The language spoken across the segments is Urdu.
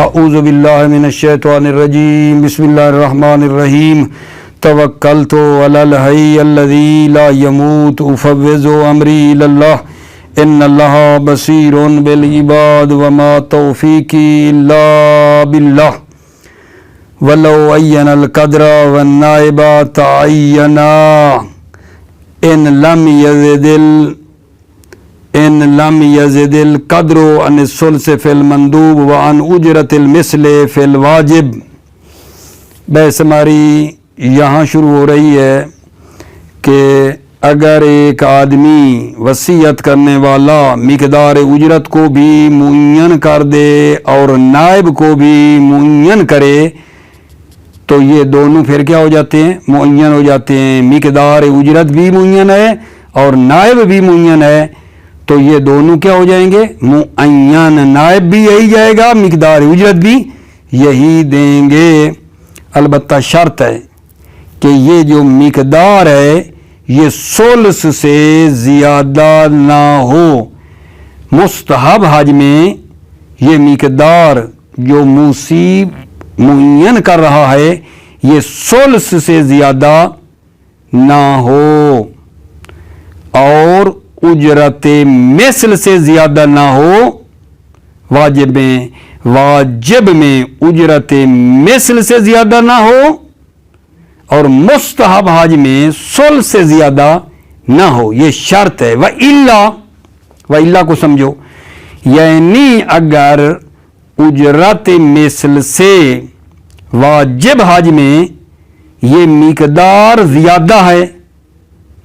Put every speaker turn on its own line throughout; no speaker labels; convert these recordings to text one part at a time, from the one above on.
اعوذ باللہ من الشیطان الرجیم بسم اللہ الرحمن الرحیم توکلت علی الحی الذی لا یموت افوض امری الی اللہ ان اللہ بصیر بالعباد وما توفیقی الا باللہ ولو عین القدر والنائب تعینا ان لم یزد القدر عن الثلث فی المندوب وعن اجرت المثل فی الواجب۔ بحث ہماری یہاں شروع ہو رہی ہے کہ اگر ایک آدمی وصیت کرنے والا مقدار اجرت کو بھی معین کر دے اور نائب کو بھی معین کرے تو یہ دونوں پھر کیا ہو جاتے ہیں؟ معین ہو جاتے ہیں۔ مقدار اجرت بھی معین ہے اور نائب بھی معین ہے تو یہ دونوں کیا ہو جائیں گے؟ معین۔ نائب بھی یہی جائے گا، مقدار اجرت بھی یہی دیں گے، البتہ شرط ہے کہ یہ جو مقدار ہے یہ ثلث سے زیادہ نہ ہو۔ مستحب حج میں یہ مقدار جو موسی معین کر رہا ہے یہ ثلث سے زیادہ نہ ہو اور اجرت مثل سے زیادہ نہ ہو۔ واجب میں اجرت مثل سے زیادہ نہ ہو اور مستحب حج میں ثلث سے زیادہ نہ ہو، یہ شرط ہے۔ وَإِلَّا کو سمجھو، یعنی اگر اجرت مثل سے واجب حج میں یہ مقدار زیادہ ہے،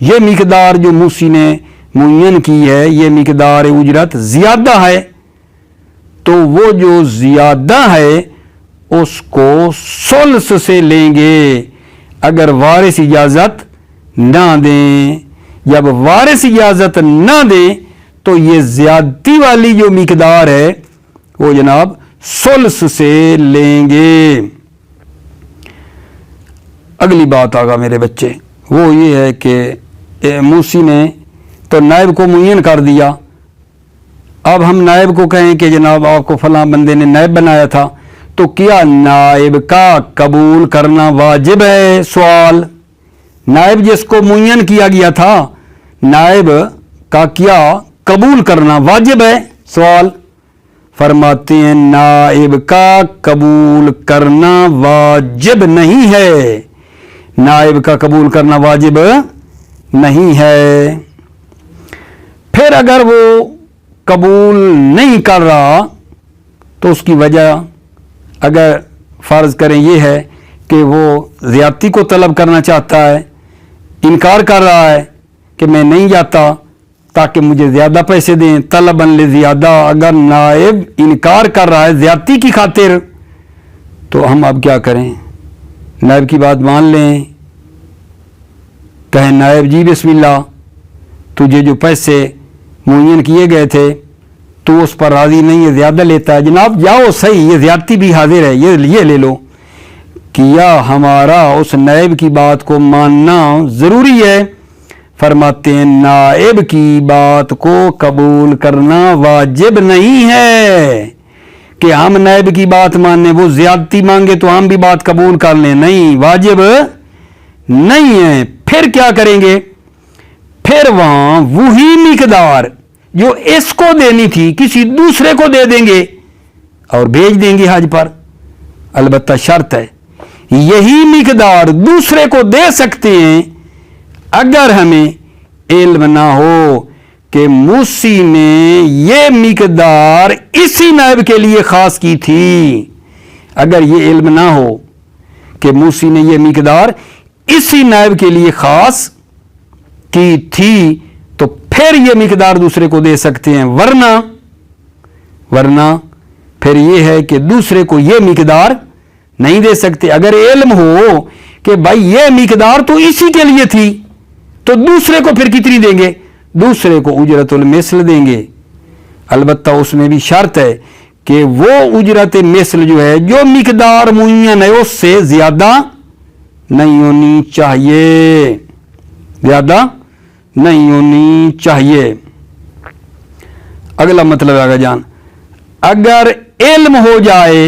یہ مقدار جو موسی نے معین کی ہے یہ مقدار اجرت زیادہ ہے تو وہ جو زیادہ ہے اس کو ثلث سے لیں گے اگر وارث اجازت نہ دیں۔ جب وارث اجازت نہ دیں تو یہ زیادتی والی جو مقدار ہے وہ جناب ثلث سے لیں گے۔ اگلی بات آگا میرے بچے، وہ یہ ہے کہ موسی نے تو نائب کو معین کر دیا، اب ہم نائب کو کہیں کہ جناب آپ کو فلاں بندے نے نائب بنایا تھا تو کیا نائب کا قبول کرنا واجب ہے؟ سوال، نائب جس کو معین کیا گیا تھا نائب کا کیا قبول کرنا واجب ہے؟ سوال، فرماتے ہیں نائب کا قبول کرنا واجب نہیں ہے، نائب کا قبول کرنا واجب نہیں ہے۔ پھر اگر وہ قبول نہیں کر رہا تو اس کی وجہ اگر فرض کریں یہ ہے کہ وہ زیادتی کو طلب کرنا چاہتا ہے، انکار کر رہا ہے کہ میں نہیں جاتا تاکہ مجھے زیادہ پیسے دیں، طلباً لزیادہ، اگر نائب انکار کر رہا ہے زیادتی کی خاطر تو ہم اب کیا کریں؟ نائب کی بات مان لیں، کہیں نائب جی بسم اللہ، تجھے جو پیسے معین کیے گئے تھے تو اس پر راضی نہیں ہے، زیادہ لیتا ہے، جناب جاؤ صحیح، یہ زیادتی بھی حاضر ہے، یہ لے لو۔ کیا ہمارا اس نائب کی بات کو ماننا ضروری ہے؟ فرماتے ہیں نائب کی بات کو قبول کرنا واجب نہیں ہے کہ ہم نائب کی بات مانیں، وہ زیادتی مانگے تو ہم بھی بات قبول کر لیں، نہیں، واجب نہیں ہے۔ پھر کیا کریں گے؟ پھر وہاں وہی مقدار جو اس کو دینی تھی کسی دوسرے کو دے دیں گے اور بھیج دیں گے حج پر، البتہ شرط ہے یہی مقدار دوسرے کو دے سکتے ہیں اگر ہمیں علم نہ ہو کہ موسی نے یہ مقدار اسی نائب کے لیے خاص کی تھی۔ اگر یہ علم نہ ہو کہ موسی نے یہ مقدار اسی نائب کے لیے خاص کی تھی تو پھر یہ مقدار دوسرے کو دے سکتے ہیں، ورنہ پھر یہ ہے کہ دوسرے کو یہ مقدار نہیں دے سکتے۔ اگر علم ہو کہ بھائی یہ مقدار تو اسی کے لیے تھی تو دوسرے کو پھر کتنی دیں گے؟ دوسرے کو اجرت المثل دیں گے، البتہ اس میں بھی شرط ہے کہ وہ اجرت مثل جو ہے جو مقدار معین ہے اس سے زیادہ نہیں ہونی چاہیے، زیادہ نہیں ہونی چاہیے۔ اگلا مطلب آگا جان، اگر علم ہو جائے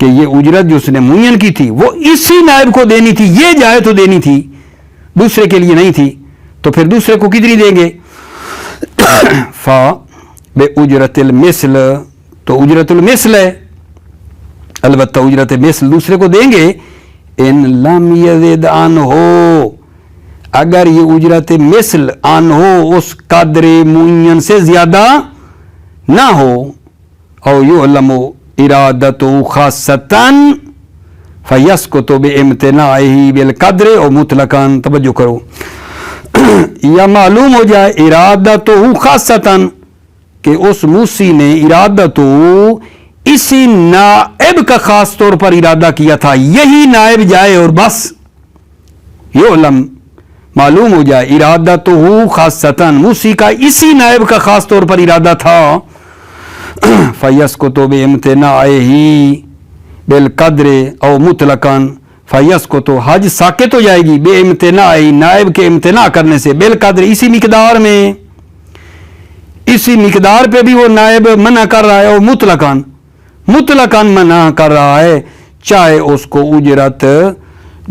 کہ یہ اجرت جو اس نے معین کی تھی وہ اسی نائب کو دینی تھی، یہ جائے تو دینی تھی، دوسرے کے لیے نہیں تھی، تو پھر دوسرے کو کتنی دیں گے؟ فا بے اجرت المثل، تو اجرت المثل ہے، البتہ اجرت مثل دوسرے کو دیں گے. ان لم یزد عنہ، اگر یہ اجرت مثل عنہ اس قدر معین سے زیادہ نہ ہو، او یعلم ارادت خاصتاً فیسکت بامتناعہ بالقدر او مطلقاً، توجہ کرو، یا معلوم ہو جائے ارادت خاصتاً کہ اس موسی نے ارادت اسی نائب کا خاص طور پر ارادہ کیا تھا، یہی نائب جائے اور بس. یعلم معلوم ہو جائے ارادت خاصتاً موسی کا اسی نائب کا خاص طور پر ارادہ تھا. فیسکت بامتناعہ بالقدر او مطلقاً، فیسکت حج ساکت ہو جائے گی بامتناعہ نائب کے امتناع کرنے سے، بالقدر اسی مقدار میں، اسی مقدار پہ بھی وہ نائب منع کر رہا ہے، اور مطلقاً مطلقاً منع کر رہا ہے، چاہے اس کو اجرت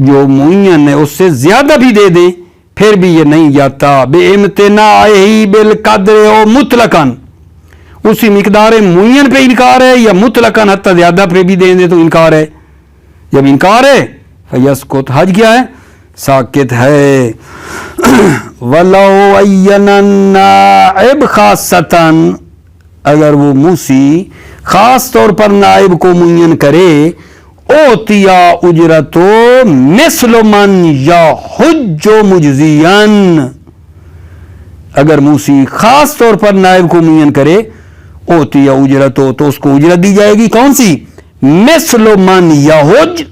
جو معین ہے اس سے زیادہ بھی دے دیں پھر بھی یہ نہیں جاتا. بامتناعہ بالقدر او مطلقاً، اسی مقدار معین پہ انکار ہے یا مطلقاً حتی زیادہ پہ بھی دیں دے تو انکار ہے. جب انکار ہے فیسکت حج کیا ہے؟ ساکت ہے. وَلَوْ عَيَّنَ النَّائِبَ خَاصَّةً، اگر وہ موسی خاص طور پر نائب کو معین کرے، اوتیا اجرتو مثل من یحج مجزیاً، اگر موسی خاص طور پر نائب کو معین کرے، اوتیا اجرتو تو اس کو اجرت دی جائے گی، کون سی؟ مثل من یحج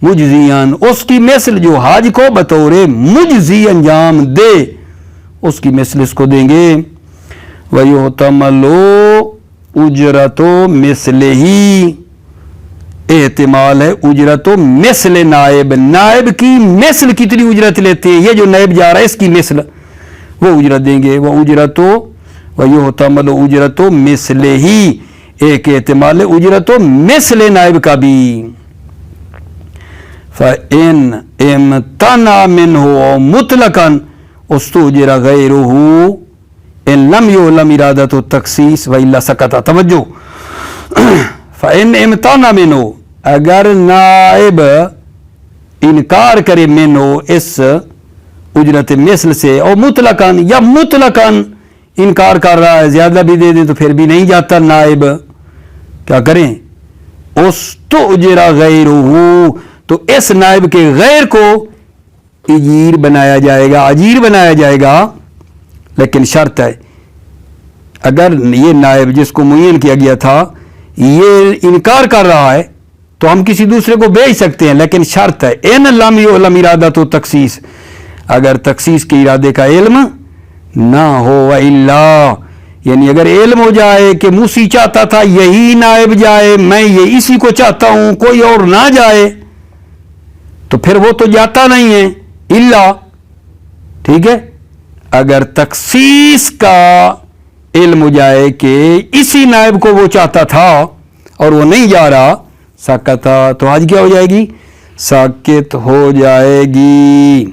مجزیاً، اس کی مثل جو حج کو بطور مجزی انجام دے، اس کی مثل اس کو دیں گے. وَيُحْتَمَلُ اجرتو مثلہی، احتمال ہے اجرتو مثل نائب، نائب کی مثل کتنی اجرت لیتے ہیں، یہ جو نائب جا رہا ہے اس کی مثل وہ اجرت دیں گے. وہ اجرتو وَيُحْتَمَلُ اجرتو مثلہی، ایک احتمال ہے اجرتو مثل نائب کا بھی. فَإِنْ امتنع مِنْهُ مُطْلَقًا اُسْتُؤْجِرَ غَيْرُهُ ان لم یعلم ارادت التخصیص وإلا سکت. توجہ، فإن امتنع منه، اگر نائب انکار کرے منه اس اجرت مثل سے، اور مطلقاً یا مطلقاً انکار کر رہا ہے، زیادہ بھی دے دیں تو پھر بھی نہیں جاتا نائب، کیا کریں؟ استؤجر غیرہ، تو اس نائب کے غیر کو اجیر بنایا جائے گا، اجیر بنایا جائے گا. لیکن شرط ہے، اگر یہ نائب جس کو معین کیا گیا تھا یہ انکار کر رہا ہے تو ہم کسی دوسرے کو بھیج سکتے ہیں، لیکن شرط ہے ان لم یعلم ارادۃ التخصیص، اگر تخصیص کے ارادے کا علم نہ ہو، وإلا یعنی اگر علم ہو جائے کہ موسی چاہتا تھا یہی نائب جائے، میں یہ اسی کو چاہتا ہوں کوئی اور نہ جائے، تو پھر وہ تو جاتا نہیں ہے الا. ٹھیک ہے، اگر تخصیص کا علم ہو جائے کہ اسی نائب کو وہ چاہتا تھا اور وہ نہیں جا رہا، ساکتا، تو آج کیا ہو جائے گی؟ ساکت ہو جائے گی.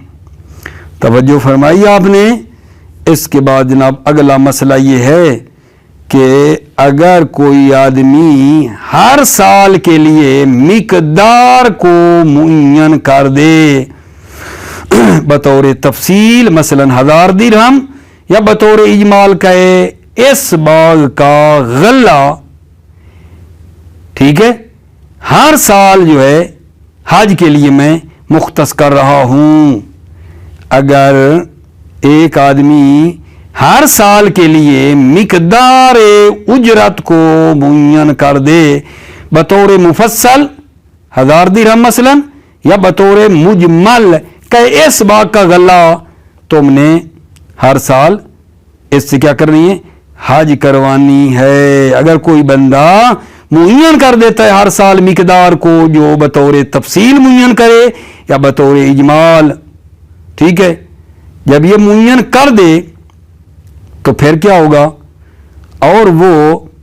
توجہ فرمائی آپ نے. اس کے بعد جناب اگلا مسئلہ یہ ہے کہ اگر کوئی آدمی ہر سال کے لیے مقدار کو معین کر دے بطور تفصیل، مثلا 1000 درہم، یا بطور اجمال کہے اس باغ کا غلہ، ٹھیک ہے، ہر سال جو ہے حج کے لیے میں مختص کر رہا ہوں. اگر ایک آدمی ہر سال کے لیے مقدار اجرت کو معین کر دے بطور مفصل 1000 درہم مثلا، یا بطور مجمل کہ اس باغ کا غلہ تم نے ہر سال اس سے کیا کرنی ہے؟ حج کروانی ہے. اگر کوئی بندہ معین کر دیتا ہے ہر سال مقدار کو، جو بطور تفصیل معین کرے یا بطور اجمال، ٹھیک ہے، جب یہ معین کر دے تو پھر کیا ہوگا؟ اور وہ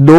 2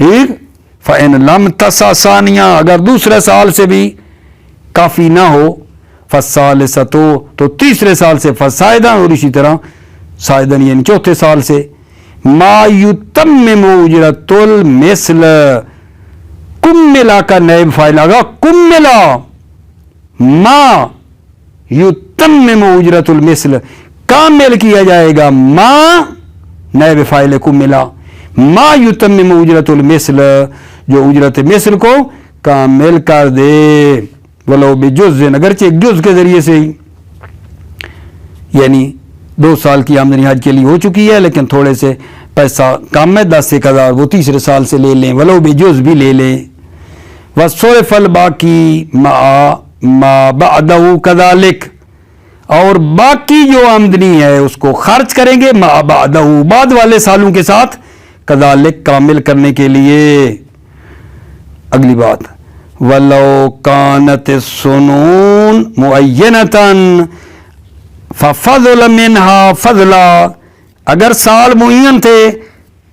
ٹھیک. فَإِن لَمْ تَسَاسَانِیَا اگر دوسرے سال سے بھی کافی نہ ہو فَالثَّالِثَةُ تو تیسرے سال سے فَصَاعِدًا اور اسی طرح صاعداً یعنی چوتھے سال سے. ما یتمم اجرت المثل کملا کا نائب فاعل آگا کملا ما یتمم اجرت المثل کامل کیا جائے گا ما نائب فاعل کملا ما یتمم اجرت المثل جو اجرت مثل کو کامل کر دے ولو بجز اگرچہ ایک جز کے ذریعے سے ہی یعنی 2 سال کی آمدنی حج کے لیے ہو چکی ہے لیکن تھوڑے سے پیسہ کم ہے 10,000 وہ تیسرے سال سے لے لیں ولو بجز بھی لے لیں. وصرف الباقی ما بعدہ کذالک اور باقی جو آمدنی ہے اس کو خرچ کریں گے ما بعدہ بعد والے سالوں کے ساتھ کذالک کامل کرنے کے لیے. اگلی بات ولو کانت السنون معینۃ ففضل منها فضلا اگر سال معین تھے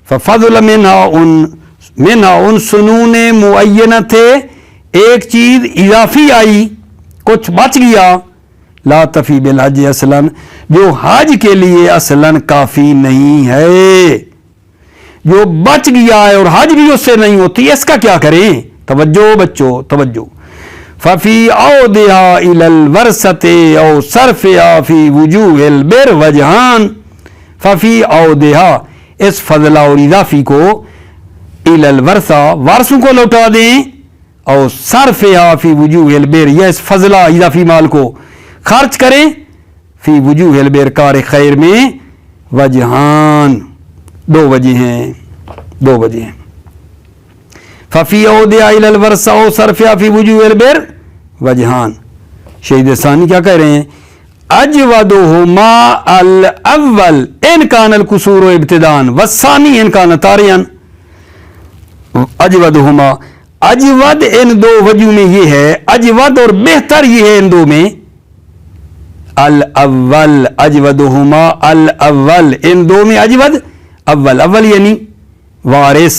ففضل منها ان سنون معینہ تھے ایک چیز اضافی آئی کچھ بچ گیا لا تفی بالحج اصلاً جو حج کے لیے اصلاً کافی نہیں ہے جو بچ گیا ہے اور حج بھی اس سے نہیں ہوتی اس کا کیا کریں. توجہ بچوں توجہ. ففی عودها الى الورثة او صرفها فی وجوہ البر وجہان ففی عودها اس فضلہ اور اضافی کو الى الورثہ وارثوں کو لوٹا دیں اور صرفها فی وجوہ البر یا اس فضلہ اضافی مال کو خرچ کریں فی وجوہ البر کار خیر میں وجہان 2 وجہ ہیں. ففی عودها الى الورثہ او صرفها فی وجوہ البر وجہان. شہید ثانی کیا کہہ رہے ہیں اجودہما الاول ان کان القصور ابتداء والثانی ان کان طارئا. اجودہما اجود ان 2 وجہ میں یہ ہے اجود اور بہتر یہ ہے ان 2 میں الاول اجودہما الاول ان 2 میں اجود اول یعنی وارث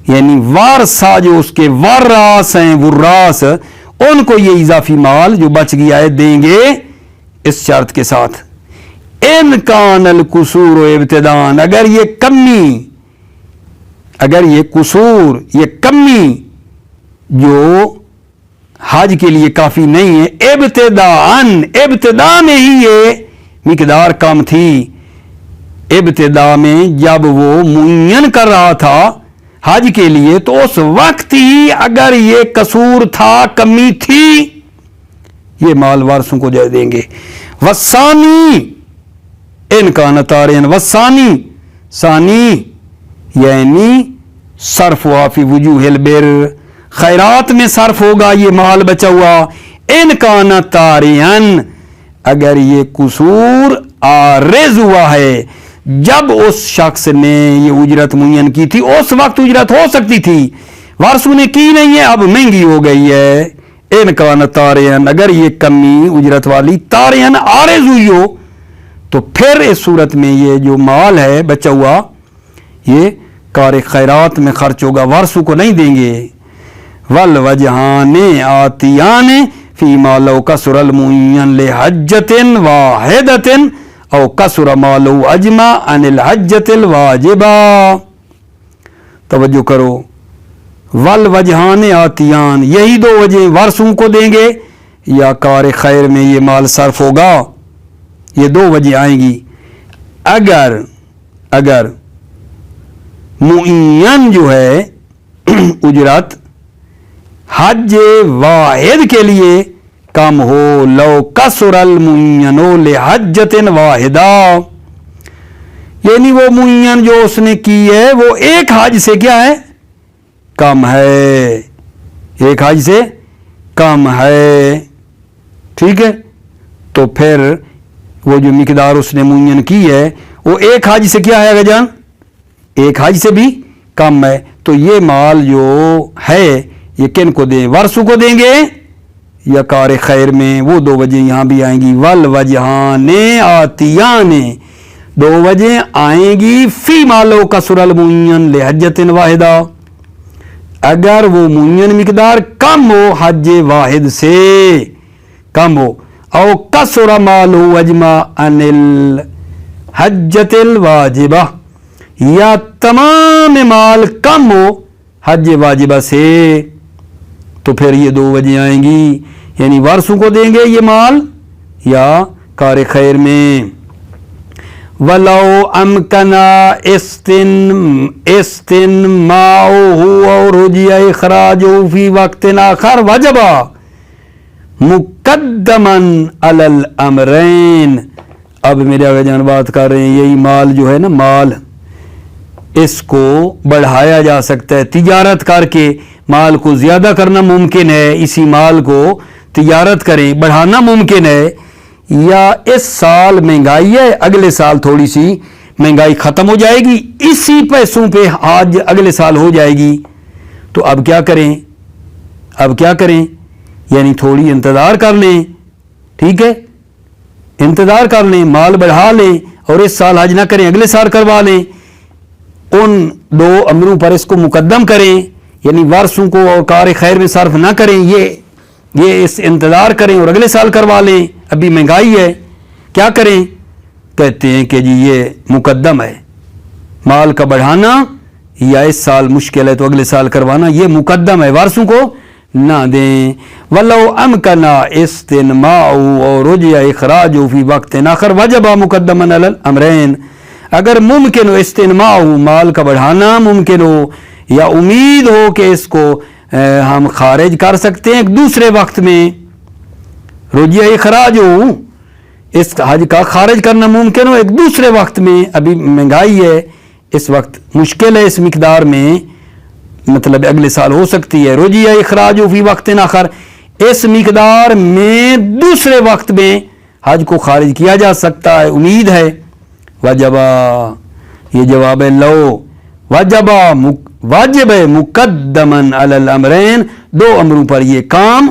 یعنی وارثہ جو اس کے وراث ہیں وراث ان کو یہ اضافی مال جو بچ گیا ہے دیں گے اس شرط کے ساتھ ان کان القصور ابتداء اگر یہ قصور یہ کمی جو حج کے لیے کافی نہیں ہے ابتداء میں ہی یہ مقدار کم تھی ابتداء میں جب وہ معین کر رہا تھا حج کے لیے تو اس وقت ہی اگر یہ قصور تھا کمی تھی یہ مال وارثوں کو دے دیں گے. والثانی ان کان طارئا والثانی ثانی یعنی صرف ہوا فی وجوہ البر خیرات میں صرف ہوگا یہ مال بچا ہوا ان کان طارئا اگر یہ قصور عارض ہوا ہے جب اس شخص نے یہ اجرت معین کی تھی اس وقت اجرت ہو سکتی تھی وارثوں نے کی نہیں ہے اب مہنگی ہو گئی ہے. ان کان طارئا اگر یہ کمی اجرت والی طارئا عارض ہوئی ہو تو پھر اس صورت میں یہ جو مال ہے بچا ہوا یہ کار خیرات میں خرچ ہوگا وارثوں کو نہیں دیں گے. والوجہان آتیان فیما لو کسر المعین لحجۃ واحدۃ او کسر مالو اجمع عن الحجۃ الواجبہ. توجہ کرو والوجہان آتیان یہی 2 وجہ وارثوں کو دیں گے یا کار خیر میں یہ مال صرف ہوگا یہ 2 وجہ آئیں گی. اگر معین جو ہے اجرت حج واحد کے لیے کم ہو لو کسر المعین لحجۃ واحدہ یعنی وہ معین جو اس نے کی ہے وہ ایک حج سے کیا ہے کم ہے ایک حج سے کم ہے ٹھیک ہے تو پھر وہ جو مقدار اس نے معین کی ہے وہ ایک حج سے کیا ہے اگر جان ایک حج سے بھی کم ہے تو یہ مال جو ہے یہ کن کو دیں وارثوں کو دیں گے یا کار خیر میں. وہ 2 وجہ یہاں بھی آئیں گی. والوجہان آتیان دو وجہیں آئیں گی فی مالو کسر المعین لحجت واحدہ، اگر وہ معین مقدار کم ہو حج واحد سے کم ہو، او کسر مالو اجمع عن الحجت الواجبہ، یا تمام مال کم ہو حج واجبہ سے، تو پھر یہ دو وجہیں آئیں گی، یعنی وارثوں کو دیں گے یہ مال یا کار خیر میں۔ وَلَوْ أَمْكَنَ اسْتِنْمَاؤُهُ وَرُجِيَ إِخْرَاجُهُ فِي وَقْتٍ آخر وَجَبَ مُقَدَّمًا عَلَى الْأَمْرَيْن۔ اب میرے آگے جان بات کر رہے ہیں، یہی مال جو ہے نا، مال اس کو بڑھایا جا سکتا ہے، تجارت کر کے مال کو زیادہ کرنا ممکن ہے، اسی مال کو تجارت کریں بڑھانا ممکن ہے، یا اس سال مہنگائی ہے اگلے سال تھوڑی سی مہنگائی ختم ہو جائے گی، اسی پیسوں پہ حج اگلے سال ہو جائے گی، تو اب کیا کریں، یعنی تھوڑی انتظار کر لیں، ٹھیک ہے، انتظار کر لیں، مال بڑھا لیں اور اس سال حج نہ کریں اگلے سال کروا لیں، ان دو امروں پر اس کو مقدم کریں، یعنی وارثوں کو اور کار خیر میں صرف نہ کریں، یہ اس انتظار کریں اور اگلے سال کروا لیں، ابھی مہنگائی ہے، کیا کریں؟ کہتے ہیں کہ جی یہ مقدم ہے، مال کا بڑھانا یا اس سال مشکل ہے تو اگلے سال کروانا یہ مقدم ہے، وارثوں کو نہ دیں۔ وَلَوْ أَمْكَنَ اسْتِنْمَاؤُهُ وَرُجِيَ إِخْرَاجُهُ فِي وَقْتٍ آخر وَجَبَ مُقَدَّمًا عَلَى الْأَمْرَيْن، اگر ممکن ہو استنماؤ مال کا بڑھانا ممکن ہو، یا امید ہو کہ اس کو ہم خارج کر سکتے ہیں ایک دوسرے وقت میں، رجیہ اخراج ہو، اس حج کا خارج کرنا ممکن ہو ایک دوسرے وقت میں، ابھی مہنگائی ہے اس وقت مشکل ہے اس مقدار میں، مطلب اگلے سال ہو سکتی ہے، رجیہ اخراج فی وقت آخر، اس مقدار میں دوسرے وقت میں حج کو خارج کیا جا سکتا ہے، امید ہے۔ وجبا، یہ جواب ہے لو، وجبا واجب ہے مقدمن علی الامرین، دو امروں پر یہ کام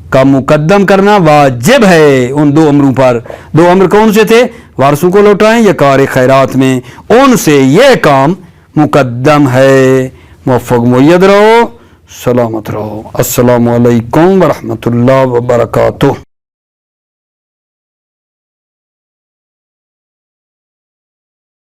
کا مقدم کرنا واجب ہے، ان دو امروں پر۔ دو امر کون سے تھے؟ وارثوں کو لوٹائیں یا کار خیرات میں، ان سے یہ کام مقدم ہے۔ موفق مؤید رہو، سلامت رہو، السلام علیکم ورحمۃ اللہ وبرکاتہ۔